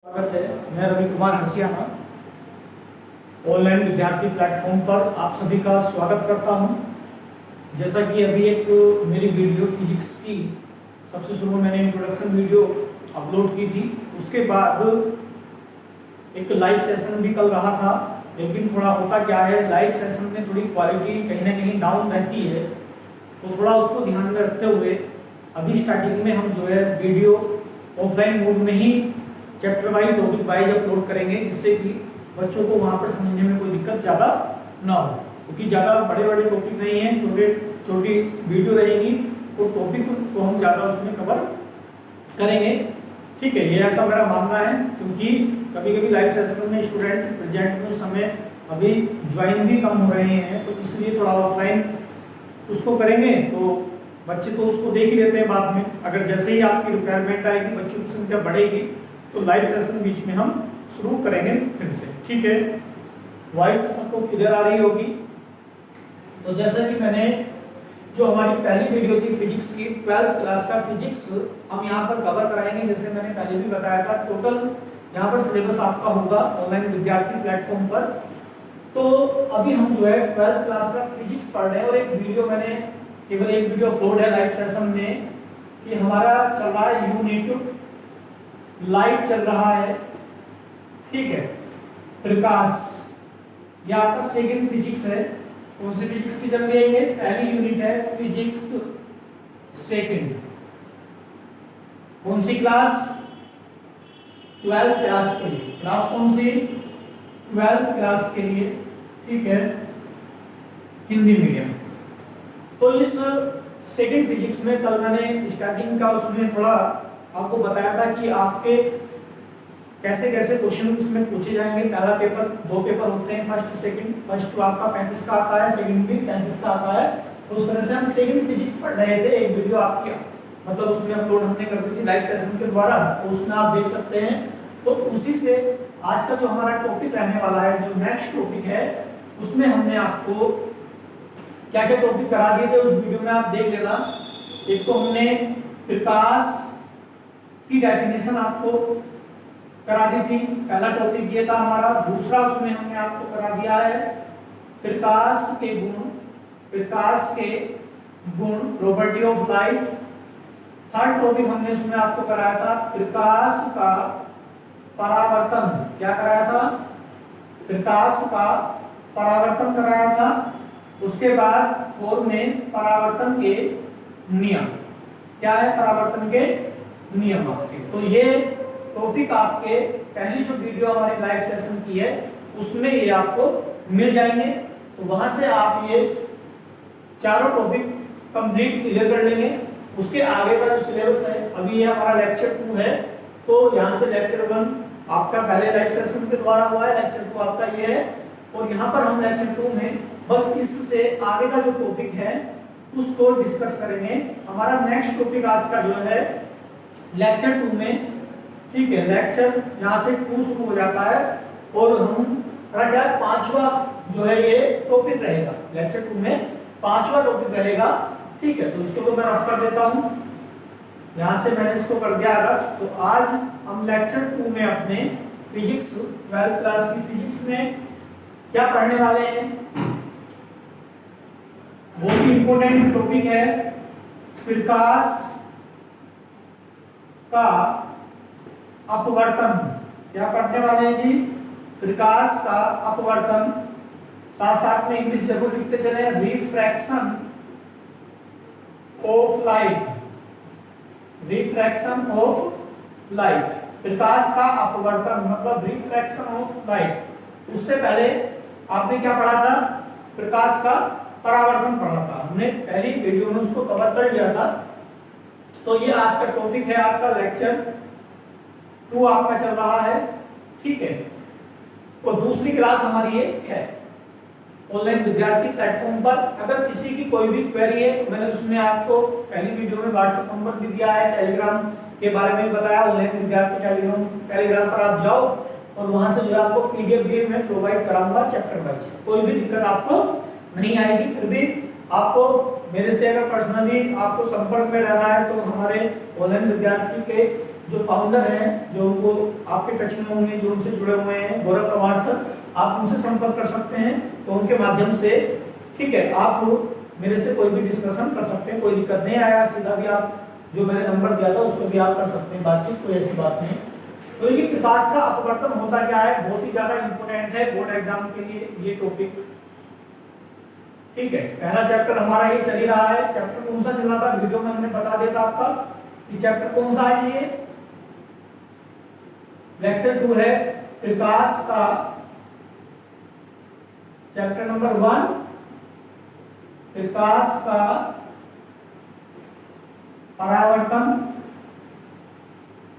स्वागत है। मैं रवि कुमार हंसियाना ऑनलाइन विद्यार्थी प्लेटफॉर्म पर आप सभी का स्वागत करता हूं। जैसा कि अभी एक मेरी वीडियो फिजिक्स की सबसे शुरू में मैंने इंट्रोडक्शन वीडियो अपलोड की थी, उसके बाद एक लाइव सेशन भी कल रहा था। लेकिन थोड़ा होता क्या है, लाइव सेशन में थोड़ी क्वालिटी कहीं ना कहीं डाउन रहती है, तो थोड़ा उसको ध्यान में रखते हुए अभी स्टार्टिंग में हम जो है वीडियो ऑफलाइन मोड में ही chapter wise topic wise upload करेंगे, जिससे कि बच्चों को वहाँ पर समझने में कोई दिक्कत ज़्यादा ना हो। क्योंकि ज़्यादा बड़े बड़े टॉपिक नहीं हैं, छोटी वीडियो रहेंगी, तो टॉपिक को हम ज़्यादा उसमें कवर करेंगे। ठीक है, ये ऐसा मेरा मानना है। क्योंकि कभी कभी लाइव सेशन में स्टूडेंट प्रेजेंट में समय अभी ज्वाइन भी कम हो रहे हैं, तो इसलिए थोड़ा ऑफलाइन उसको करेंगे तो बच्चे तो उसको देख ही लेते हैं। बाद में अगर जैसे ही आपकी रिक्वायरमेंट आएगी, बच्चों की संख्या बढ़ेगी, तो लाइव सेशन बीच में हम शुरू करेंगे फिर से। ठीक है, वॉइस सबको क्लियर आ रही होगी। तो जैसा कि मैंने जो हमारी पहली वीडियो थी फिजिक्स की, 12th क्लास का फिजिक्स हम यहाँ पर कवर कराएंगे। जैसे मैंने पहले भी बताया था, टोटल यहाँ पर सिलेबस आपका होगा ऑनलाइन विद्यार्थी प्लेटफॉर्म पर। तो अभी हम जो है 12th क्लास का फिजिक्स पढ़ रहे हैं, और एक वीडियो मैंने केवल एक वीडियो अपलोड है लाइव सेशन में कि हमारा चल रहा है यूनिट लाइट चल रहा है। ठीक है, प्रकाश, ये आपका सेकंड फिजिक्स है। कौन सी फिजिक्स की चल रही है? ये पहली यूनिट है फिजिक्स सेकंड। कौन सी क्लास? 12th क्लास के लिए। क्लास कौन सी? 12th क्लास के लिए। ठीक है, हिंदी मीडियम। तो इस सेकंड फिजिक्स में कल मैंने स्टार्टिंग का उसमें थोड़ा आपको बताया था कि आपके कैसे कैसे क्वेश्चन इसमें पूछे जाएंगे। पहला पेपर, दो पेपर होते हैं, फर्स्ट सेकंड। फर्स्ट तो आपका 35 का आता है, सेकंड भी 35 का आता है। तो उस तरह से हम सेकंड फिजिक्स पढ़ रहे थे। एक वीडियो आपकी मतलब उसमें अपलोड हमने कर दी थी लाइव सेशन के द्वारा, तो उसमें आप देख सकते हैं। तो उसी से आज का जो हमारा टॉपिक रहने वाला है, जो नेक्स्ट टॉपिक है, उसमें हमने आपको क्या क्या टॉपिक करा दिए थे उस वीडियो में आप देख लेना। एक तो हमने प्रकाश की डेफिनेशन आपको करा दी थी, पहला टॉपिक ये था हमारा। दूसरा उसमें हमने आपको करा दिया है प्रकाश के गुण, प्रकाश के गुण, property of light. Third topic हमने उसमें आपको कराया था प्रकाश का परावर्तन। क्या कराया था? प्रकाश का परावर्तन कराया था। उसके बाद 4 में परावर्तन के नियम। क्या है परावर्तन के नियम आपके? तो ये टॉपिक आपके पहली जो वीडियो हमारी लाइव सेशन की है उसमें ये आपको मिल जाएंगे। तो वहां से आप ये चारों टॉपिक कंप्लीट क्लियर कर लेंगे। उसके आगे का जो सिलेबस है, अभी ये हमारा लेक्चर 2 है, तो यहाँ से लेक्चर 1 आपका पहले लाइव सेशन के द्वारा हुआ है, लेक्चर 2 आपका ये है। और यहाँ पर हम लेक्चर 2 में बस इससे आगे का जो टॉपिक है उसको डिस्कस करेंगे। हमारा नेक्स्ट टॉपिक आज का जो है लेक्चर 2 में, ठीक है, लेक्चर यहाँ से 2 शुरू हो जाता है और हम क्या 5वां जो है ये टॉपिक रहेगा। लेक्चर 2 में 5वां टॉपिक रहेगा। ठीक है, तो इसको तो मैं रफ कर देता हूँ। यहाँ से मैंने इसको कर दिया रफ। तो आज हम लेक्चर 2 में अपने फिजिक्स 12th क्लास की फिजिक्स में क्या पढ़ने वाले हैं, वो भी इंपोर्टेंट टॉपिक है प्रकाश का अपवर्तन। क्या पढ़ने वाले हैं जी? प्रकाश का अपवर्तन। साथ साथ में इंग्लिश जरूर लिखते चले, refraction of light, refraction of light. प्रकाश का अपवर्तन मतलब रिफ्रैक्शन ऑफ लाइट। उससे पहले आपने क्या पढ़ा था? प्रकाश का परावर्तन पढ़ा था हमने पहली वीडियो में, उसको कवर कर लिया था। तो ये आज का टॉपिक है आपका लेक्चर 2 आपका चल रहा है। ठीक है, और दूसरी क्लास हमारी ये है ऑनलाइन विद्यार्थी प्लेटफॉर्म पर। अगर किसी की कोई भी क्वेरी है, तो मैंने उसमें आपको पहली वीडियो में व्हाट्सएप नंबर भी दिया है, टेलीग्राम के बारे में बताया। ऑनलाइन विद्यार्थी टेलीग्राम पर आप जाओ और वहां से जो है आपको पीडीएफ भी मैं प्रोवाइड कराऊंगा चैप्टर वाइज। कोई भी दिक्कत आपको नहीं आएगी। फिर भी आपको मेरे से अगर पर्सनली आपको संपर्क में रहना है, तो हमारे ऑनलाइन विद्यार्थी के जो फाउंडर हैं, जो उनको आपके टच में होंगे, जो उनसे जुड़े हुए हैं, गौरव पवार सर, आप उनसे संपर्क कर सकते हैं। तो उनके माध्यम से ठीक है आप मेरे से कोई भी डिस्कशन कर सकते हैं, कोई दिक्कत नहीं आया, सीधा भी आप जो मैंने नंबर दिया था उस पर भी आप कर सकते हैं बातचीत, कोई ऐसी बात नहीं। तो ये प्रकाश का अपवर्तन होता क्या है, बहुत ही ज्यादा इंपॉर्टेंट है बोर्ड एग्जाम के लिए ये टॉपिक। ठीक है, पहला चैप्टर हमारा ये चल ही रहा है। चैप्टर कौन सा चल रहा था वीडियो में हमने बता देता आपका कि चैप्टर कौन सा है। ये लेक्चर 2 है प्रकाश का, चैप्टर नंबर 1 प्रकाश का परावर्तन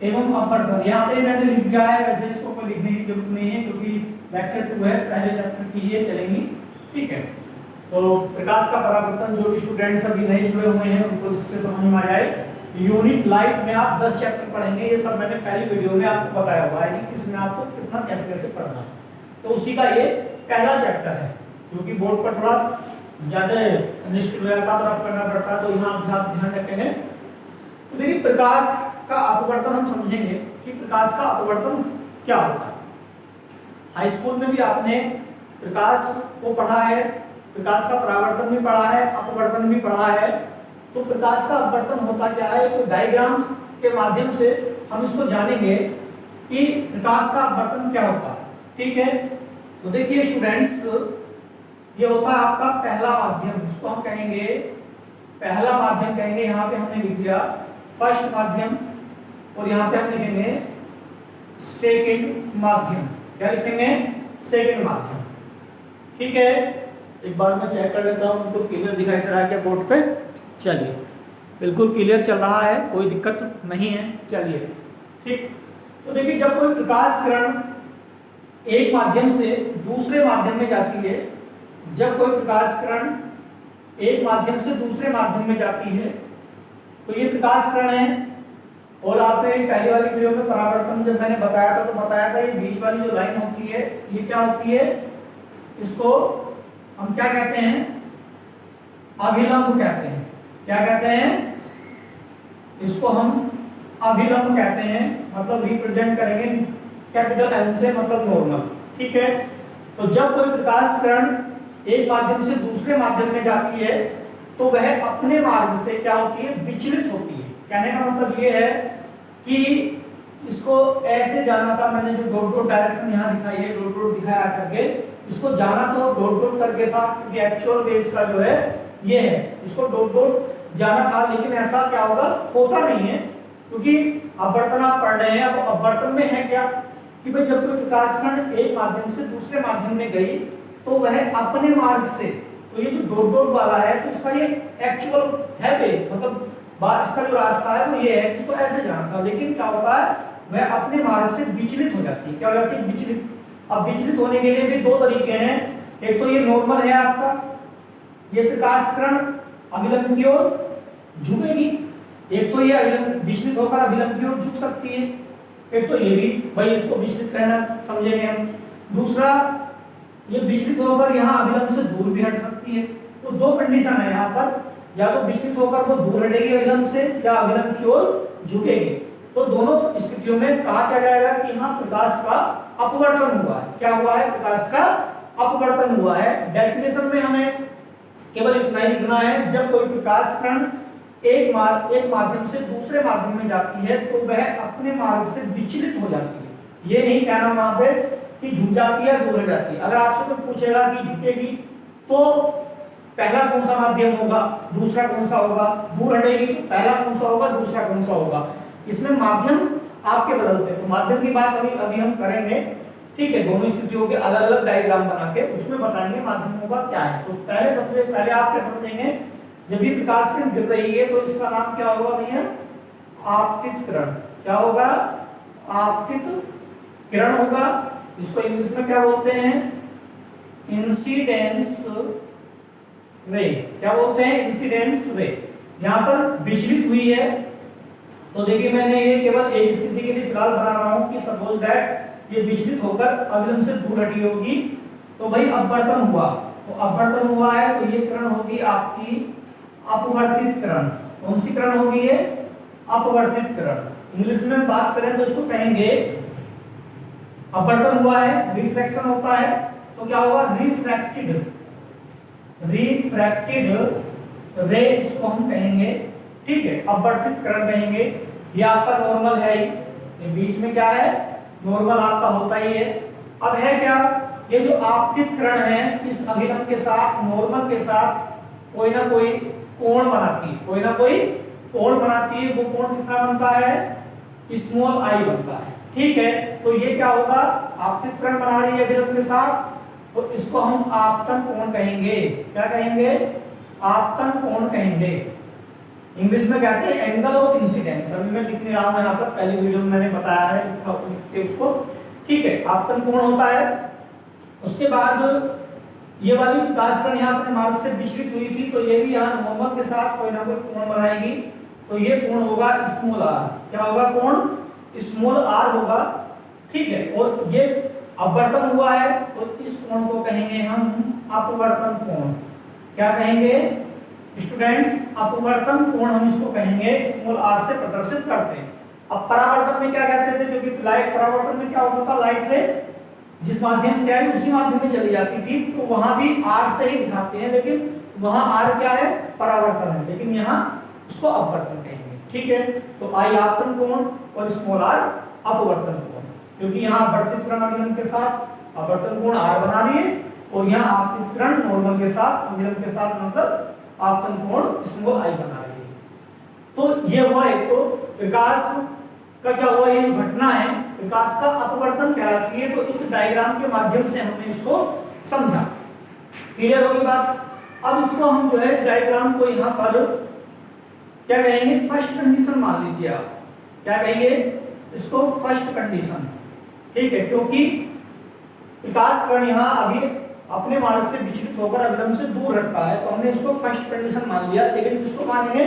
एवं अपवर्तन। यहाँ पे मैंने लिख दिया है, वैसे इसको कोई लिखने की जरूरत नहीं है क्योंकि लेक्चर 2 है, पहले चैप्टर की ये चलेंगी। ठीक है, तो प्रकाश का परावर्तन जो स्टूडेंट्स अभी नहीं जुड़े हुए हैं उनको इससे समझ में आ जाए। यूनिट लाइट में आप 10 चैप्टर पढ़ेंगे, ये सब मैंने पहली वीडियो में आपको बताया हुआ है कि इसमें आपको कितना कैसे कैसे पढ़ना है। तो उसी का ये पहला चैप्टर है, क्योंकि बोर्ड पर थोड़ा ज्यादा निष्ठता तरफ करना पड़ता है, तो यहाँ आप ध्यान रखेंगे। तो देखिए प्रकाश का अपवर्तन हम समझेंगे कि प्रकाश का अपवर्तन क्या होता है। हाई स्कूल में भी आपने प्रकाश को पढ़ा है, प्रकाश का परावर्तन भी पढ़ा है, अपवर्तन भी पढ़ा है। तो प्रकाश का अपवर्तन होता क्या है, एक डायग्राम्स के माध्यम से हम इसको जानेंगे कि प्रकाश का अपवर्तन क्या होता है। ठीक है, तो देखिए स्टूडेंट्स, ये होता है आपका पहला माध्यम, इसको हम कहेंगे पहला माध्यम कहेंगे। यहाँ पे हमने लिख दिया फर्स्ट माध्यम और यहाँ पे हम लिखेंगे सेकंड माध्यम। क्या लिखेंगे, सेकंड माध्यम। ठीक है, एक बार मैं चेक कर लेता हूँ उनको क्लियर दिखाई दे रहा है क्या बोर्ड पे। चलिए, बिल्कुल क्लियर चल रहा है, कोई दिक्कत नहीं है। चलिए ठीक, तो देखिए जब कोई प्रकाश किरण एक माध्यम से दूसरे माध्यम में जाती है, जब कोई प्रकाश किरण एक माध्यम से दूसरे माध्यम में जाती है तो ये प्रकाश किरण है। और आपने पहली वाली वीडियो में परावर्तन जब मैंने बताया था तो बताया था ये बीच वाली जो लाइन होती है ये क्या होती है, इसको हम क्या कहते हैं, अभिलंब कहते हैं। क्या कहते हैं, इसको हम अभिलंब कहते हैं, मतलब रिप्रेजेंट करेंगे कैपिटल एन से, मतलब नॉर्मल। ठीक है, तो जब कोई प्रकाश किरण एक माध्यम से दूसरे माध्यम में जाती है तो वह अपने मार्ग से क्या होती है, विचलित होती है। कहने का मतलब ये है कि इसको ऐसे जाना था, मैंने जो डॉट डॉट डायरेक्शन यहाँ दिखाई है, डॉट डॉट दिखाया करके, इसको जाना तो डॉट डॉट करके था क्योंकि एक्चुअल बेस का जो है ये है, इसको डॉट डॉट जाना था। लेकिन ऐसा क्या होगा, होता नहीं है, क्योंकि अपवर्तन आप पढ़ रहे हैं। अब अपवर्तन में है क्या कि भाई जब कोई प्रकाश किरण एक माध्यम से दूसरे माध्यम में गई तो वह अपने मार्ग से, तो ये जो डॉट डॉट वाला है तो इसका ये एक्चुअल है वे, मतलब इसका जो रास्ता है वो ये है, इसको ऐसे जाना था। लेकिन क्या होता है, वह अपने मार्ग से विचलित हो जाती है। क्या हो जाती है, विचलित। अब विचलित होने के लिए भी दो तरीके हैं, एक तो ये नॉर्मल है आपका, ये प्रकाश किरण अभिलंब की ओर झुकेगी, एक तो ये अभिलंब विचलित होकर अभिलंब की ओर झुक सकती है, एक तो ये भी भाई इसको विचलित कहना समझेंगे हम। दूसरा ये विचलित होकर यहाँ अभिलंब से दूर भी हट सकती है। तो दो कंडीशन है यहाँ पर, या तो विचलित होकर वो दूर हटेगी अभिलंब से या अभिलंब की ओर झुकेगी। तो दोनों स्थितियों में कहा क्या जाएगा कि यहाँ प्रकाश का अपवर्तन हुआ है। क्या हुआ है, प्रकाश का अपवर्तन हुआ है। डेफिनेशन में हमें केवल इतना ही लिखना है, जब कोई प्रकाश किरण एक माध्यम से दूसरे माध्यम में जाती है तो वह अपने मार्ग से विचलित हो जाती है। ये नहीं कहना वहां पे कि झुक जाती है, दूर हो जाती है। अगर आपसे कोई पूछेगा कि झुकेगी तो पहला कौन सा माध्यम होगा, दूसरा कौन सा होगा, दूर हटेगी तो पहला कौन सा होगा, दूसरा कौन सा होगा, इसमें माध्यम आपके बदलते हैं। तो माध्यम की बात अभी हम करेंगे। ठीक है, दोनों स्थितियों के अलग अलग डायग्राम बना के उसमें बताएंगे माध्यमों का क्या है। तो सबसे पहले आप क्या समझेंगे, जब भी प्रकाश किरण गिर रही है तो इसका नाम क्या होगा भैया, आपतित किरण। क्या होगा, आपतित किरण होगा। इसको इंग्लिश में क्या बोलते हैं, इंसिडेंस रे। क्या बोलते हैं, इंसिडेंस रे। यहाँ पर विचलित हुई है तो देखिए मैंने ये केवल एक स्थिति के लिए फिलहाल बना रहा हूँ कि सपोज दैट ये विचलित होकर अभिलंब से दूर हटी होगी तो भाई अपवर्तन हुआ। तो अपवर्तन हुआ है तो ये किरण होगी आपकी अपवर्तित किरण। कौन सी किरण होगी ये, अपवर्तित किरण। इंग्लिश में बात करें तो इसको कहेंगे, अपवर्तन हुआ है, रिफ्रैक्शन होता है, तो क्या होगा, रिफ्रैक्टेड रे इसको हम कहेंगे, ठीक है, अपवर्तित किरण कहेंगे। ये आपका नॉर्मल है ही, ये बीच में क्या है, नॉर्मल आपका होता ही है। अब है क्या, ये जो आपतित किरण है इस अभिलंब के साथ, नॉर्मल के साथ कोई ना कोई कोण बनाती है, कोई ना कोई कोण बनाती है। वो कोण कितना बनता है, स्मॉल आई बनता है, ठीक है। तो ये क्या होगा, आपतित किरण बना रही है अभिलंब के साथ, तो इसको हम आपतन कोण कहेंगे। क्या कहेंगे, आपतन कोण कहेंगे। इंग्लिश में कहते हैं एंगल ऑफ इंसिडेंस। अभी मैं लिख नहीं रहा हूं यहाँ पर, पहली वीडियो में मैंने बताया है लिखते उसको, ठीक है। आपतन कोण होता है। उसके बाद ये वाली प्रकाश किरण यहाँ अपने मार्ग से विचलित हुई थी, तो ये भी यहाँ नॉर्मल के साथ कोई ना कोई कोण बनाएगी, तो ये कोण होगा स्मॉल आर। क्या होगा, कोण स्मॉल आर होगा, ठीक है। और ये अपवर्तन हुआ है, तो इस कोण को कहेंगे हम अपवर्तन कोण। क्या कहेंगे स्टूडेंट्स, अपवर्तन कोण हम इसको कहेंगे, स्मॉल आर से प्रदर्शित करते हैं। अब परावर्तन में क्या कहते थे, क्योंकि लाइट, परावर्तन में क्या होता था, लाइट रे जिस माध्यम से आई उसी माध्यम में चली जाती थी, तो वहां भी आर से ही दिखाते हैं, लेकिन वहां आर क्या है, परावर्तन है, लेकिन यहाँ उसको अपवर्तन कहेंगे, ठीक है। तो आई आपतन कोण और स्मॉल आर अपवर्तन कोण, क्योंकि यहाँ अपवर्तित किरण अभिलंब के साथ अपवर्तन कोण आर बना रही है, और यहाँ आपतित किरण नॉर्मल के साथ, अभिलंब के साथ मतलब आपतन कोण स्मॉल आई बना रही है। तो ये हुआ एक, तो विकास का क्या हुआ, ये घटना है विकास का अपवर्तन कहलाती है। तो इस डायग्राम के माध्यम से हमने इसको समझा, क्लियर होगी बात। अब इसको हम जो है इस डायग्राम को यहाँ पर क्या कहेंगे, फर्स्ट कंडीशन मान लीजिए आप। क्या कहेंगे इसको, फर्स्ट कंडीशन, ठीक है, क्योंकि विकास कण यहाँ अभी अपने मार्ग से विचलित होकर अभिलंब से दूर हटता है, तो हमने इसको फर्स्ट कंडीशन मान लिया। सेकंड किसको मानेंगे,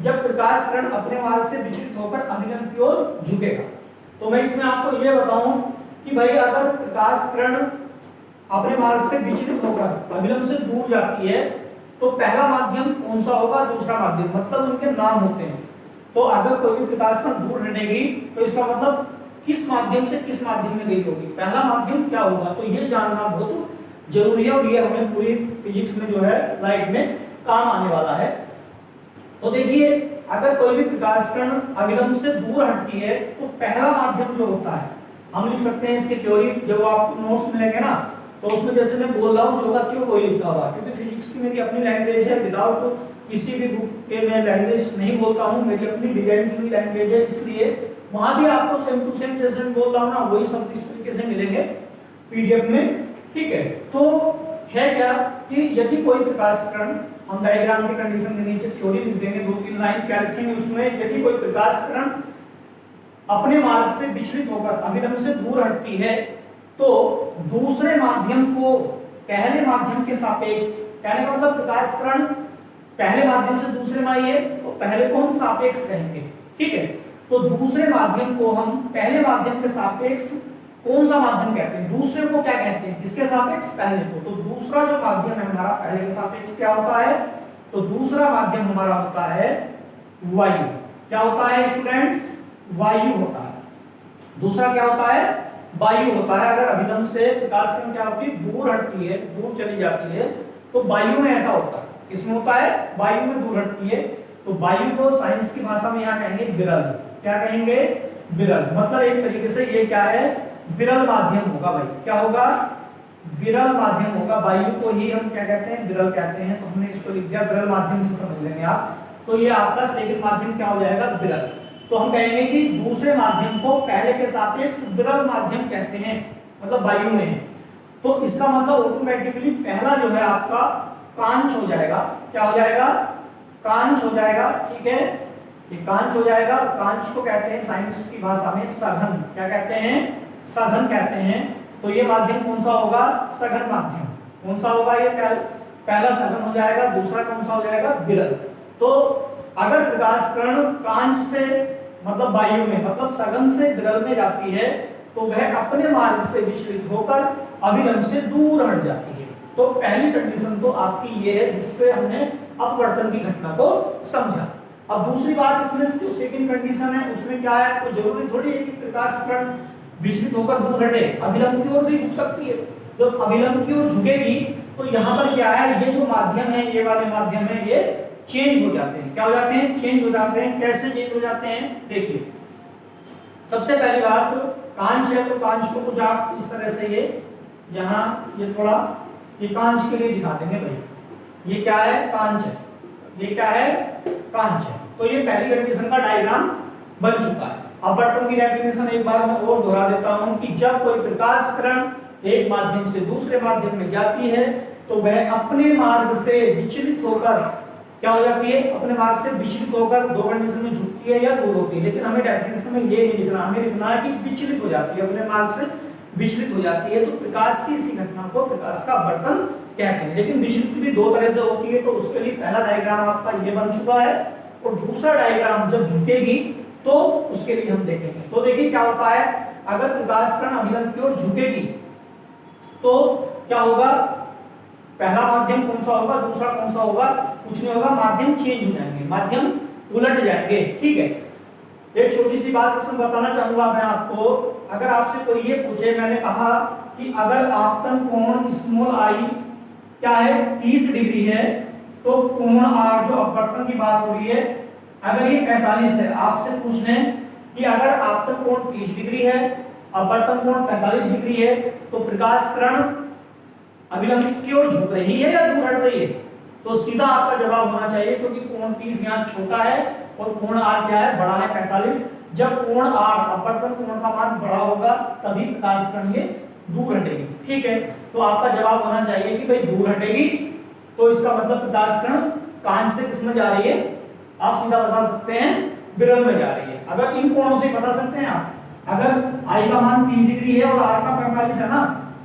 जब प्रकाश किरण अपने मार्ग से विचलित होकर अभिलंब की ओर झुकेगा। तो मैं इसमें आपको ये बताऊं कि भाई अगर प्रकाश किरण अपने मार्ग से विचलित होकर अभिलंब से दूर जाती है, तो पहला माध्यम कौन सा होगा, दूसरा माध्यम, मतलब उनके नाम होते हैं। तो अगर कोई भी प्रकाश किरण दूर हटेगी, तो इसका मतलब किस माध्यम से किस माध्यम में गई होगी, पहला माध्यम क्या होगा, तो ये जानना बहुत जरूरी है, और ये हमें पूरी फिजिक्स में जो है लाइट में काम आने वाला है। तो देखिए, अगर कोई भी प्रकाश किरण अभिलंब से दूर हटती है, तो पहला माध्यम जो होता है, हम लिख सकते हैं इसकी थ्योरी, जब आपको नोट्स मिलेंगे ना, तो उसमें जैसे मैं बोल रहा हूँ, जो का क्यों कोई लिखा हुआ, क्योंकि फिजिक्स की मेरी अपनी लैंग्वेज है, विदाउट किसी भी बुक के मैं लैंग्वेज नहीं बोलता हूँ, मेरी अपनी डिजाइन की हुई लैंग्वेज है, इसलिए वहां भी आपको सेम टू सेम जैसे मैं बोल रहा हूँ ना, वही सब इस तरीके से मिलेंगे पीडीएफ में, ठीक है। तो है क्या कि यदि कोई प्रकाश किरण, हम डायग्राम की कंडीशन के नीचे थ्योरी लिख देंगे, 2-3 लाइन क्या लिखेंगे उसमें, यदि कोई प्रकाश किरण अपने मार्ग से विचलित होकर अभिलंब से दूर हटती है, तो दूसरे माध्यम को पहले माध्यम के सापेक्ष, कहने का मतलब प्रकाश किरण पहले माध्यम से दूसरे में आई है, तो पहले को हम सापेक्ष कहेंगे, ठीक है। तो दूसरे माध्यम को हम पहले माध्यम के सापेक्ष, कौन सा माध्यम कहते हैं, दूसरे को क्या कहते हैं, किसके सापेक्ष, पहले को। तो दूसरा जो माध्यम है हमारा पहले के सापेक्ष क्या होता है, तो दूसरा माध्यम हमारा होता है वायु। क्या होता है स्टूडेंट्स, वायु होता है। दूसरा क्या होता है, वायु होता है। अगर अभिलंब से प्रकाश किरण क्या होती है, दूर हटती है, दूर चली जाती है, तो वायु में ऐसा होता है। किसमें होता है, वायु में दूर हटती है। तो वायु को साइंस की भाषा में यहाँ कहेंगे विरल। क्या कहेंगे, विरल। मतलब एक तरीके से ये क्या है, विरल माध्यम होगा भाई। क्या होगा, विरल माध्यम होगा। वायु को ही हम क्या कहते हैं, विरल कहते हैं। तो हमने इसको लिख दिया विरल माध्यम से, समझ लेंगे आप। तो ये आपका सेकंड माध्यम क्या हो जाएगा, विरल। तो हम कहेंगे कि दूसरे माध्यम को पहले के सापेक्ष विरल माध्यम कहते हैं, मतलब वायु में। तो इसका मतलब ऑटोमेटिकली पहला जो है आपका कांच हो जाएगा। क्या हो जाएगा, कांच हो जाएगा, ठीक है। ये कांच हो जाएगा। कांच को कहते हैं साइंस की भाषा में सघन। क्या कहते हैं, सघन कहते हैं। तो ये माध्यम कौन सा होगा, सघन माध्यम। कौन सा होगा, ये पहला सघन हो जाएगा, दूसरा कौन सा हो जाएगा, विरल। तो अगर प्रकाश किरण कांच से मतलब वायु में, मतलब सघन से विरल में जाती है, तो वह अपने मार्ग से विचलित होकर अभिलंब से दूर हट जाती है। तो पहली कंडीशन तो आपकी ये है, जिससे हमने अपवर्तन की घटना को समझा। अब दूसरी बात इसमें जो सेकंड कंडीशन है उसमें क्या है, कोई जरूरी थोड़ी है कि प्रकाश किरण विचलित होकर दूर हटे, अभिलंब की ओर भी झुक सकती है। जब अभिलंब की ओर झुकेगी तो यहाँ पर क्या है, ये जो माध्यम है, ये वाले माध्यम है, ये चेंज हो जाते हैं। क्या हो जाते हैं? चेंज हो जाते हैं। कैसे चेंज हो जाते हैं? देखिए, सबसे पहली बात, कांच है तो कांच को कुछ आप इस तरह से, ये यहाँ ये थोड़ा ये कांच के लिए दिखा देंगे भाई, ये क्या है? कांच है। ये क्या है? कांच है। तो ये पहली कंडीशन का डायग्राम बन चुका है। अब बटन की डेफिनेशन एक बार मैं और दोहरा देता हूं कि जब कोई प्रकाश किरण एक माध्यम से दूसरे माध्यम में जाती है तो वह अपने मार्ग से विचलित होकर क्या हो जाती है? अपने मार्ग से विचलित होकर दो कंडीशन में झुकती है या दूर होती है। लेकिन हमें डेफिनेशन में ये नहीं लिखना, हमें लिखना है कि विचलित हो जाती है, अपने मार्ग से विचलित हो जाती है। तो प्रकाश की इसी घटना को प्रकाश का अपवर्तन कहते हैं। लेकिन विचलित भी दो तरह से होती है, तो उसके लिए पहला डायग्राम आपका ये बन चुका है और दूसरा डायग्राम जब झुकेगी तो उसके लिए हम देखेंगे। तो देखिए क्या होता है, अगर प्रकाश किरण अभिलंब की ओर झुकेगी तो क्या होगा, पहला माध्यम कौन सा होगा, दूसरा कौन सा होगा, कुछ नहीं होगा, माध्यम चेंज हो जाएंगे, माध्यम उलट जाएंगे। ठीक है, एक छोटी सी बात इसमें बताना चाहूंगा मैं आपको। अगर आपसे कोई ये पूछे, मैंने कहा कि अगर आपतन कोण स्मॉल आई क्या है 30 डिग्री है, तो कोण r जो अपवर्तन की बात हो रही है, अगर ये 45 है, आपसे पूछ लें कि अगर आपतन कोण 30 डिग्री है, अपवर्तन कोण 45 डिग्री है, तो प्रकाश किरण अभिलंब की ओर झुक रही है या दूर हट रही है? तो सीधा आपका जवाब होना चाहिए, क्योंकि कोण 30 यहाँ छोटा है और कोण r क्या है, बड़ा है 45। जब कोण r अपवर्तन कोण का मान बड़ा होगा तभी प्रकाश किरण ये दूर हटेगी। ठीक है, तो आपका जवाब होना चाहिए कि भाई दूर हटेगी, तो इसका मतलब प्रकाश किरण कांच से किसमें जा रही है, आप सीधा बता सकते हैं विरल में जा रही है। अगर इन कोणों से बता सकते हैं आप, अगर I का मान 30 डिग्री है और R का 45 है ना,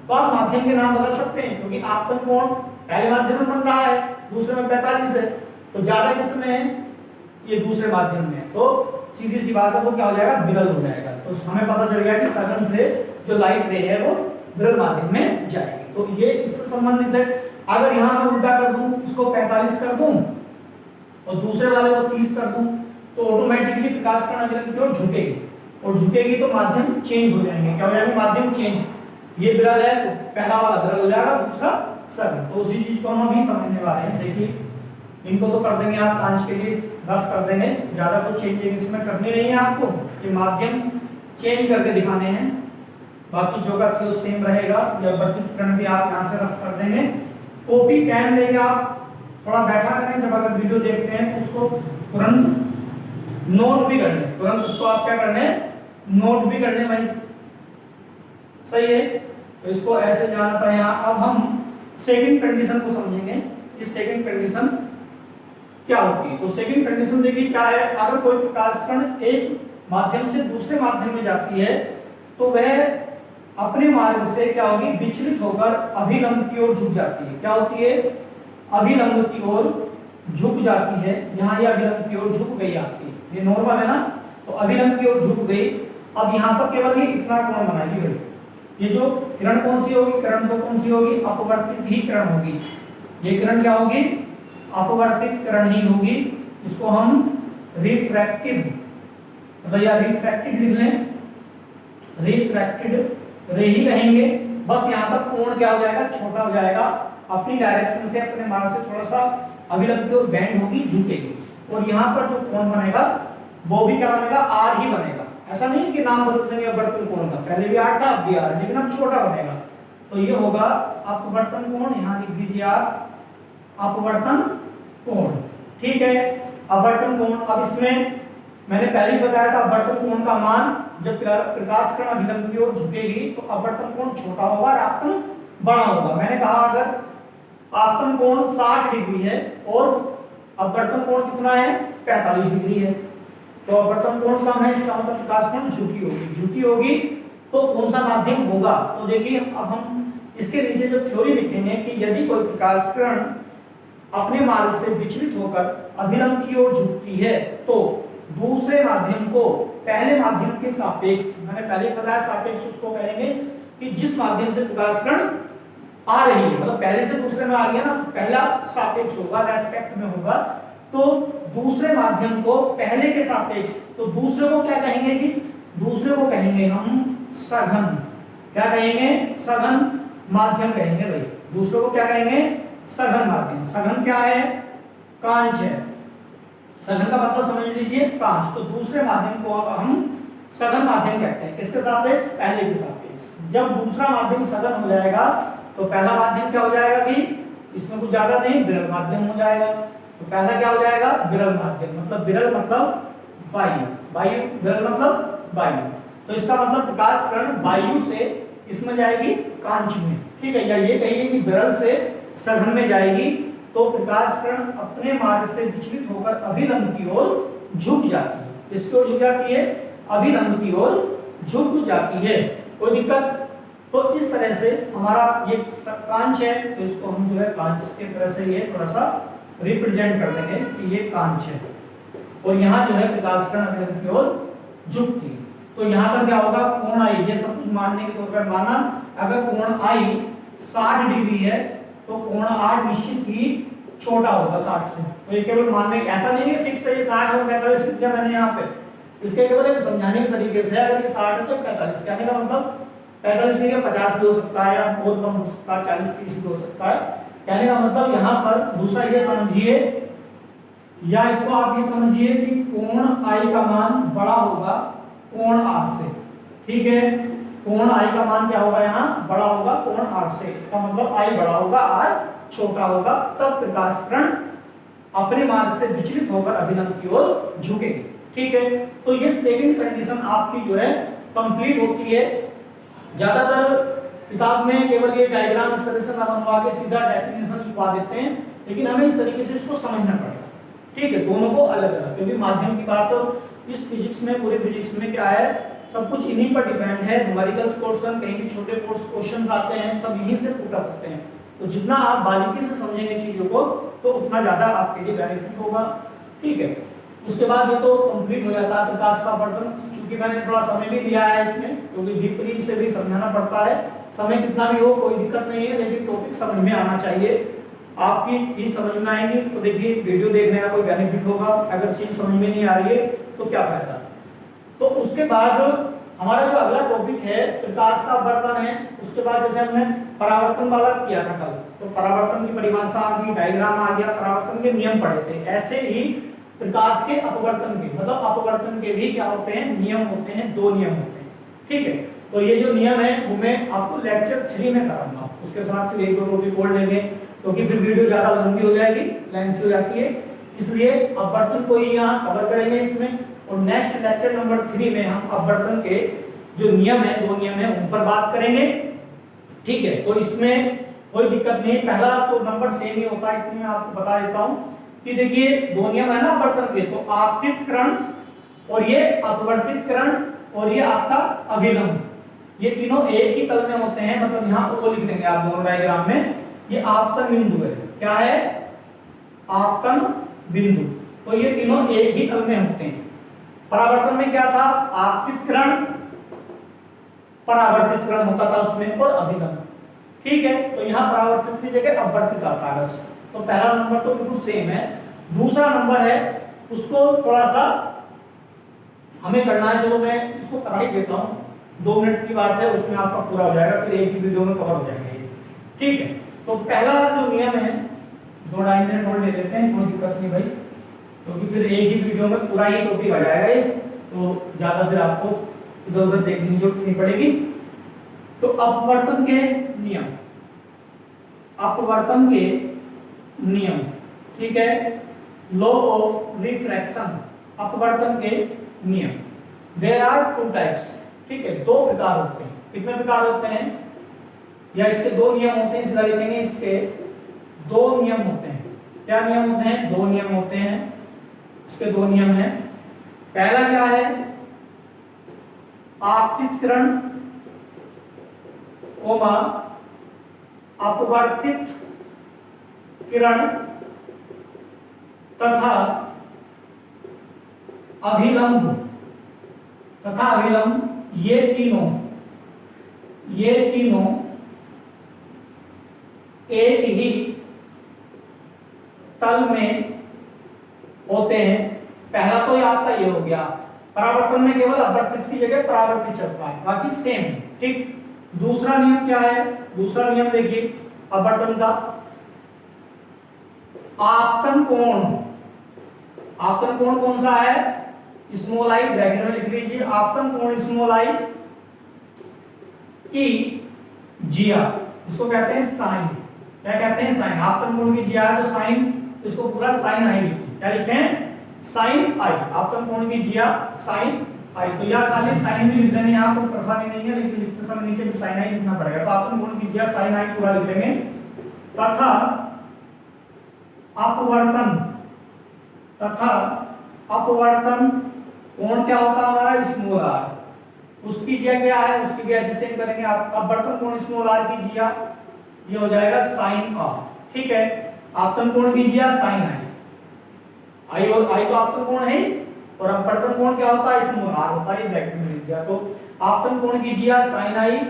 तो आप माध्यम के नाम बदल सकते हैं, क्योंकि आपतन कोण पहले माध्यम में बन रहा है, दूसरे में 45 है, तो ज्यादा किसमें है, ये दूसरे माध्यम में है, तो सीधी सी बात है वो क्या हो जाएगा, विरल हो जाएगा। तो हमें पता चल गया कि सघन से जो लाइट रे है वो विरल माध्यम में जाएगी। तो ये इससे संबंधित है। अगर यहाँ मैं उल्टा कर दूं, इसको 45 कर दूं और दूसरे वाले को 30 कर दूं, तो ऑटोमेटिकली प्रकाश किरण अभिलंब की ओर झुकेगी, और झुकेगी तो माध्यम चेंज हो जाएंगे। क्या हो जाएगा, माध्यम चेंज। ये विरल है तो पहला वाला विरल हो जाएगा, दूसरा सघन। तो उसी चीज को हम अभी समझने वाले हैं। देखिए, इनको तो कर देंगे आप कांच के लिए, रफ कर देंगे, ज्यादा तो चेंजिंग इसमें करनी नहीं है आपको, ये माध्यम चेंज करके दिखाने हैं। बाकी जो का जो सेम रहेगा, या वर्गीकरण भी आप यहाँ से रफ कर देंगे। कॉपी पेन लेके आप थोड़ा बैठा करें, जब अगर वीडियो देखते हैं तो उसको तुरंत नोट भी करने, तुरंत उसको आप क्या करने, नोट भी करने भाई, सही है। तो इसको ऐसे जाना था यहाँ। अब हम सेकंड कंडीशन को समझेंगे, ये सेकंड कंडीशन क्या होती है। तो सेकंड कंडीशन देखिए क्या है, अगर कोई प्रकाश किरण एक माध्यम से दूसरे माध्यम में जाती है तो वह अपने मार्ग से क्या होगी, विचलित होकर अभिलंब की ओर झुक जाती है। क्या होती है, अभिलंब की ओर झुक जाती है। यहाँ ये अभिलंब की ओर झुक गई आपकी, ये नॉर्मल है ना, तो अभिलंब की ओर झुक गई। अब यहाँ पर केवल ये इतना कोण बनाएगी भाई, ये जो किरण कौन सी होगी, किरण तो कौन सी होगी, अपवर्तित ही किरण होगी। ये किरण क्या होगी, अपवर्तित किरण ही होगी। इसको हम रिफ्रैक्टिव, मतलब या रिफ्रैक्टेड लिख लें, रिफ्रैक्टेड रे ही कहेंगे। बस यहाँ पर कोण क्या हो जाएगा, छोटा हो जाएगा, अपनी डायरेक्शन से, अपने मार्ग से थोड़ा सा अभिलंब की ओर बेंड होगी, झुकेगी। और यहाँ पर जो कोण बनेगा वो भी क्या बनेगा, आर ही बनेगा। ऐसा नहीं कि नाम बदल देंगे अपवर्तन कोण का, पहले भी आर था अब भी आर, लेकिन अब छोटा बनेगा। तो ये होगा अपवर्तन कोण, यहाँ लिख दीजिए आप अपवर्तन कोण। ठीक है, अपवर्तन कोण। अब इसमें मैंने पहले ही बताया था, अपवर्तन कोण का मान जब प्रकाश किरण अभिलंब की ओर झुकेगी तो अपवर्तन कोण छोटा होगा और आपतन बड़ा होगा। मैंने कहा अगर आपतन कोण 60 डिग्री है और अपवर्तन कोण कितना है, 45 डिग्री है, तो अपवर्तन कोण कम है, इसका मतलब प्रकाश किरण झुकी होगी। झुकी होगी तो कौन सा माध्यम होगा, तो देखिए अब हम इसके नीचे जो थ्योरी लिखेंगे कि यदि कोई प्रकाश किरण अपने मार्ग से विचलित होकर अभिलंब की ओर झुकती है तो दूसरे माध्यम को पहले माध्यम के सापेक्ष, मैंने पहले बताया सापेक्ष उसको कहेंगे कि जिस माध्यम से प्रकाश किरण आ रही है, मतलब पहले से दूसरे में आ गया ना, पहला सापेक्ष होगा, रेस्पेक्ट में होगा, तो दूसरे माध्यम को पहले के सापेक्ष, तो दूसरे को क्या कहेंगे जी, दूसरे को कहेंगे हम सघन। क्या कहेंगे, सघन माध्यम कहेंगे भाई। दूसरे को क्या कहेंगे, सघन माध्यम। सघन क्या है, कांच है। सघन का मतलब समझ लीजिए कांच। तो दूसरे माध्यम को अब हम सघन माध्यम कहते हैं। किसके सापेक्ष, पहले के सापेक्ष। जब दूसरा माध्यम सघन हो जाएगा तो पहला माध्यम क्या हो जाएगा भी, इसमें कुछ ज्यादा नहीं, विरल माध्यम हो जाएगा। तो पहला क्या हो जाएगा, विरल माध्यम। मतलब विरल मतलब वायु, वायु विरल मतलब वायु। तो इसका मतलब प्रकाश किरण वायु से इसमें जाएगी कांच में, ठीक है। या ये कहिए कि विरल से सघन में जाएगी तो प्रकाश किरण अपने मार्ग से विचलित होकर अभिलंब की ओर झुक जाती है। किसकी ओर झुक जाती है, अभिलंब की ओर झुक जाती है। कोई दिक्कत। तो इस तरह से हमारा ये कांच है, तो इसको हम जो है कांच के तरह से ये थोड़ा सा रिप्रेजेंट कर देंगे कि ये कांच है और यहाँ जो है प्रकाश किरण अभिलंब की ओर झुकती है। तो यहाँ पर क्या होगा, कोण आई, ये सब कुछ मानने के तौर पर माना। अगर कोण आई 60 डिग्री है तो कोण R निश्चित ही छोटा होगा 60 से। तो ये केवल मानने, ऐसा नहीं है फिक्स है ये 60 और 45 लिख दिया मैंने यहाँ पे। इसके केवल एक समझाने के तरीके से, अगर ये 60 है तो 45, कहने का मतलब 45 से 50 भी हो सकता है या और कम हो सकता है, 40-30 भी हो सकता है। कहने का मतलब यहाँ पर दूसरा ये समझिए, या इसको आप ये समझिए कि कोण I का मान बड़ा होगा कोण R से, ठीक है। कोण I का मान क्या होगा, यहाँ बड़ा होगा कोण R से। इसका मतलब I बड़ा होगा, R छोटा होगा, तब प्रकाश किरण अपने मार्ग से विचलित होकर अभिलंब की ओर झुकेगी, ठीक है। तो ये सेकंड कंडीशन आपकी जो है कंप्लीट होती है। ज्यादातर किताब में केवल ये डायग्राम इस तरह से ना बनवा के सीधा डेफिनेशन लिखवा देते हैं, लेकिन हमें इस तरीके से इसको समझना पड़ेगा, ठीक है, दोनों को अलग अलग। क्योंकि माध्यम की बात तो इस फिजिक्स में, पूरे फिजिक्स में क्या है, सब कुछ इन्हीं पर डिपेंड है। न्यूमेरिकल्स पोर्शन, कहीं भी छोटे क्वेश्चंस आते हैं, सब यहीं से पुट अप होते हैं। तो जितना आप बारीकी से समझेंगे चीजों को तो उतना ज्यादा आपके लिए बेनिफिट होगा, ठीक है। उसके बाद ये तो कंप्लीट हो जाता है प्रकाश का वर्तन। क्योंकि मैंने थोड़ा समय भी दिया है इसमें, क्योंकि डीपली से भी समझाना पड़ता है। समय कितना भी हो कोई दिक्कत नहीं है, लेकिन टॉपिक समझ में आना चाहिए। आपकी चीज समझ में आएगी तो देखिए वीडियो देखने का कोई बेनिफिट होगा। अगर चीज समझ में नहीं आ रही है तो क्या फायदा। तो उसके बाद हमारा जो अगला टॉपिक है प्रकाश का वर्तन है। उसके बाद जैसे हमने परावर्तन वाला किया था कल, तो परावर्तन की परिभाषा आ गई, डायग्राम आ गया, परावर्तन के नियम पढ़े थे। ऐसे ही प्रकाश के अपवर्तन के, मतलब अपवर्तन के भी क्या होते हैं, नियम होते हैं, 2 नियम होते हैं, ठीक है। तो ये जो नियम है वो मैं आपको लेक्चर 3 में कराऊंगा। उसके साथ फिर 1-2 टॉपिक और लेंगे, क्योंकि फिर वीडियो ज्यादा लंबी हो जाएगी, लेंथी हो जाती है, इसलिए अपवर्तन को ही यहाँ कवर करेंगे इसमें। और नेक्स्ट लेक्चर नंबर 3 में हम अपवर्तन के जो नियम है, 2 नियम है, उन पर बात करेंगे, ठीक है। तो इसमें कोई दिक्कत नहीं, पहला तो नंबर सेम ही होता है, इतनी मैं आपको बता देता हूं कि देखिए 2 नियम है ना अपवर्तन के, तो आपतित किरण और ये अपवर्तित किरण और ये आपका अभिलंब, ये तीनों एक ही तल में होते हैं। मतलब यहाँ ओ लिख देंगे आप दोनों डायग्राम में। ये आपतन बिंदु है, क्या है, आपतन बिंदु। तो ये तीनों एक ही तल में होते हैं। परावर्तन में क्या था, आपतित किरण, परावर्तित किरण होता था उसमें, और अभिलंब, ठीक है। तो यहाँ परावर्तित की जगह अपवर्तित आता है बस। तो पहला नंबर तो बिल्कुल सेम है। दूसरा नंबर है उसको थोड़ा सा हमें करना है, चलो मैं इसको करा ही देता हूँ, 2 मिनट की बात है, उसमें आपका पूरा हो जाएगा, फिर एक ही वीडियो में कवर हो जाएगा ये, ठीक है। तो पहला जो नियम है, 2-2.5 मिनट और ले लेते हैं, कोई दिक्कत नहीं भाई, क्योंकि फिर एक ही वीडियो में पूरा ही टॉपिक आ जाएगा ये, तो ज्यादा फिर आपको इधर उधर देखने की जरूरत नहीं पड़ेगी। तो अपवर्तन के नियम, अपवर्तन के नियम, ठीक है, लॉ ऑफ रिफ्रैक्शन, अपवर्तन के नियम। देयर आर 2 टाइप्स, ठीक है, 2 प्रकार होते हैं। कितने प्रकार होते हैं, या इसके 2 नियम होते हैं, इसलिए लिखेंगे इसके 2 नियम होते हैं। क्या नियम होते हैं, 2 नियम होते हैं, इसके 2 नियम हैं। पहला क्या है, आपतित किरण कोमा अपवर्तित किरण तथा अभिलंब, ये तीनों एक ही तल में होते हैं। पहला तो ये आपका ये हो गया, परावर्तन में केवल अपवर्तित की जगह परावर्तित चलता है, बाकी सेम है, ठीक। दूसरा नियम क्या है? दूसरा नियम देखिए अपवर्तन का, आपतन कोण। आपतन कोण कौन सा है? स्मॉल आई, ब्रैकेट में लिख लीजिए, आपतन कोण स्मॉल आई की जिया, इसको कहते हैं साइन। क्या कहते हैं? साइन। आपतन कोण की जिया है तो साइन, इसको पूरा साइन आई लिखिए। क्या लिखते हैं? साइन आई। आपतन कोण की जिया साइन आई। तो या खाली साइन भी लिख देंगे, यहाँ कोई परेशानी नहीं है, लेकिन लिखते समय नीचे भी साइन आई लिखना पड़ेगा। तो आपतन कोण की जिया साइन आई पूरा लिख देंगे। तथा अपवर्तन, तथा अपवर्तन कोण क्या होता है हमारा? Small R. उसकी जिया क्या है? उसकी भी ऐसे सेम करेंगे। आप अपवर्तन कोण स्मॉल आर की जिया ये हो जाएगा साइन आर, ठीक है। आपतन कोण की जिया साइन आई, आई और आई तो आपतन कोण है, और अपवर्तन कोण क्या होता है? स्मॉल आर होता है, ब्रैकेट में लिख दिया। तो आपतन कोण की जिया साइन आई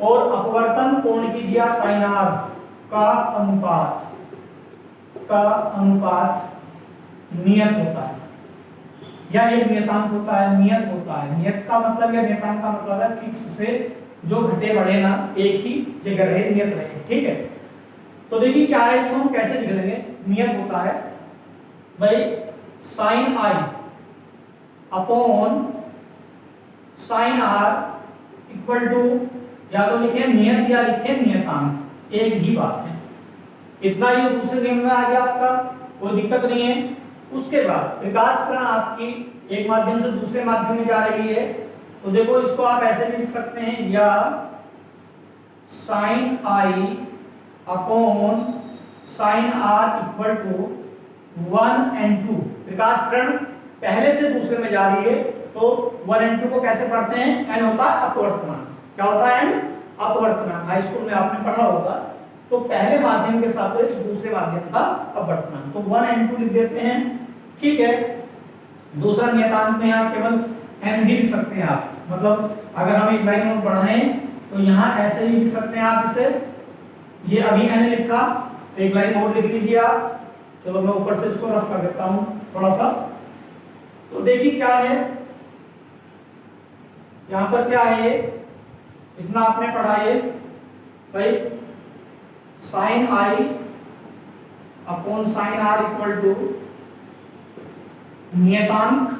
और अपवर्तन कोण की जिया साइन आर का अनुपात, का अनुपात नियत होता है, या एक नियतांक होता है, नियत होता है। नियत का मतलब या नियतांक का मतलब है फिक्स से, जो घटे बढ़े ना एक ही जगह रहे, नियत रहे, ठीक है। तो देखिए क्या है, इसको हम कैसे लिख लेंगे? नियत होता है भाई sine I upon sine are equal to, या तो लिखे नियत या लिखे नियतांक, एक ही बात है। इतना ये दूसरे नियम में आ गया आपका, कोई दिक्कत नहीं है। उसके बाद विकासकरण आपकी एक माध्यम से दूसरे माध्यम में जा रही है, तो देखो इसको आप ऐसे भी लिख सकते हैं, या sine I upon sine are equal to 1 and 2। विकासकरण पहले से दूसरे में जा रही है, तो 1 and 2 को कैसे पढ़ते हैं? n होता है अपवर्तनांक। क्या होता है? n अपवर्तनांक। हाई स्कूल में आपने पढ़ा होगा। तो पहले माध्यम के सापेक्ष दूसरे माध्यम का अपवर्तनांक, तो 1 and 2 लिख देते हैं, ठीक है। दूसरा नियतांक में आप केवल n भी लिख सकते हैं आप, मतलब अगर हम एक लाइन और बढ़ाएं तो यहाँ ऐसे ही लिख सकते हैं आप इसे। ये अभी n लिखा, एक लाइन और लिख लीजिए आप। चलो मैं ऊपर से इसको रफ कर देता हूँ थोड़ा सा। तो देखिए क्या है यहाँ पर, क्या है ये, इतना आपने पढ़ा है भाई, sine I upon sine are equal to नियतांक,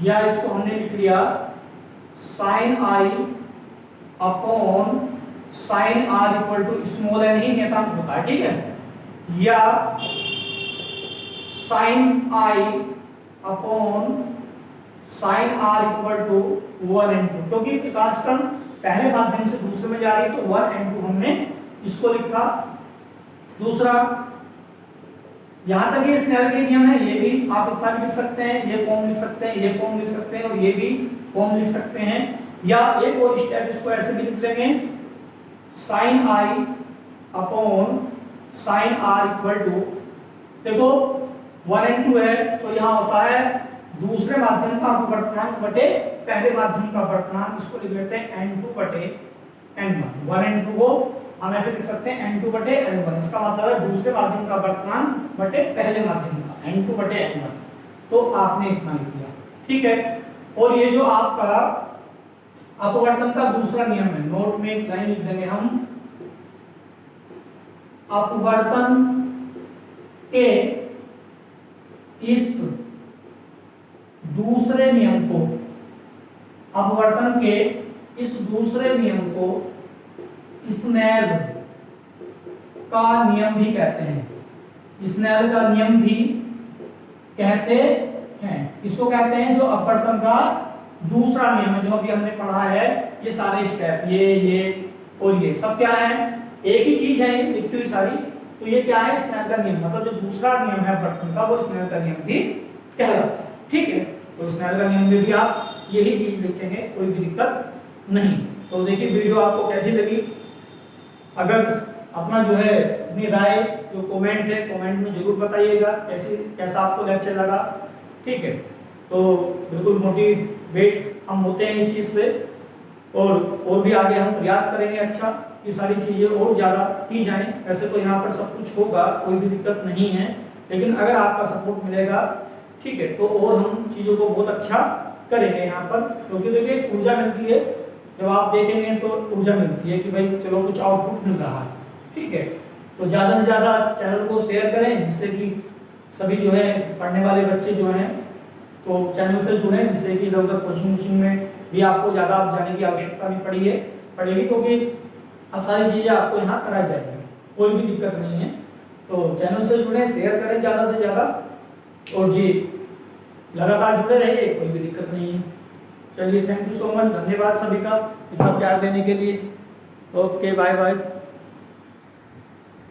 या इसको हमने लिख लिया sine I upon sine are equal to small n ही नियतांक होता है, ठीक है। या sine I upon sine are equal to 1 and 2, क्योंकि विकासकरण पहले माध्यम से दूसरे में जा रही है, तो 1 and 2 हमने इसको लिखा। दूसरा, यहां तक ये स्नेल के नियम है, ये भी आप इतना भी लिख सकते हैं, ये फॉर्म लिख सकते हैं, ये फॉर्म लिख सकते हैं, और ये भी फॉर्म लिख सकते हैं। या एक और स्टेप इसको ऐसे भी लिख लेंगे, sine I upon sine are equal to, देखो 1 and 2 है, तो यहाँ होता है दूसरे माध्यम का अपवर्तनांक बटे पहले माध्यम का अपवर्तनांक, इसको लिख लेते हैं n2 बटे n1। 1 and 2 को हम ऐसे लिख सकते हैं n2 बटे n1, इसका मतलब है दूसरे माध्यम का अपवर्तनांक बटे पहले माध्यम का, n2 बटे n1। तो आपने इतना लिख दिया, ठीक है। और ये जो आपका अपवर्तन का दूसरा नियम है, नोट में एक लाइन लिख देंगे हम, अपवर्तन के इस दूसरे नियम को, अपवर्तन के इस दूसरे नियम को स्नेल का नियम भी कहते हैं। स्नेल का नियम भी कहते हैं, इसको कहते हैं जो अपवर्तन का दूसरा नियम है, जो अभी हमने पढ़ा है। ये सारे स्टेप, ये और ये सब क्या है, एक ही चीज है लिखी हुई सारी। तो ये क्या है? स्नेल का नियम, मतलब जो दूसरा नियम है अपवर्तन का, वो स्नेल का नियम भी कहलाता है, ठीक है। तो स्नेल का नियम में भी आप यही चीज लिखेंगे, कोई भी दिक्कत नहीं। तो देखिए वीडियो आपको कैसी लगी, अगर अपना जो है अपनी राय जो कमेंट है, कमेंट में जरूर बताइएगा कैसा आपको लेक्चर लगा, ठीक है। तो बिल्कुल मोटिवेट हम होते हैं इस चीज से, और भी आगे हम प्रयास करेंगे अच्छा, ये सारी चीजें और ज्यादा की जाएं। वैसे तो यहाँ पर सब कुछ होगा, कोई भी दिक्कत नहीं है, लेकिन अगर आपका सपोर्ट मिलेगा ठीक है, तो और हम चीजों को बहुत अच्छा करेंगे यहाँ पर, क्योंकि देखिए एक ऊर्जा मिलती है, जब आप देखेंगे तो ऊर्जा मिलती है कि भाई चलो कुछ आउटपुट मिल रहा है। ठीक है, तो ज़्यादा से ज़्यादा चैनल को शेयर करें, जिससे कि सभी जो है पढ़ने वाले बच्चे जो हैं तो चैनल से जुड़ें, जिससे कि इधर उधर कोचिंग में भी आपको ज़्यादा जाने की आवश्यकता नहीं पड़ेगी, क्योंकि अब सारी चीज़ें आपको यहाँ कराई जाएंगी, कोई भी दिक्कत नहीं है। तो चैनल से जुड़ें, शेयर करें ज़्यादा से ज़्यादा, और जी लगातार जुड़े रहिए, कोई भी दिक्कत नहीं है। चलिए, थैंक यू सो मच, धन्यवाद सभी का इतना प्यार देने के लिए। Okay, bye bye.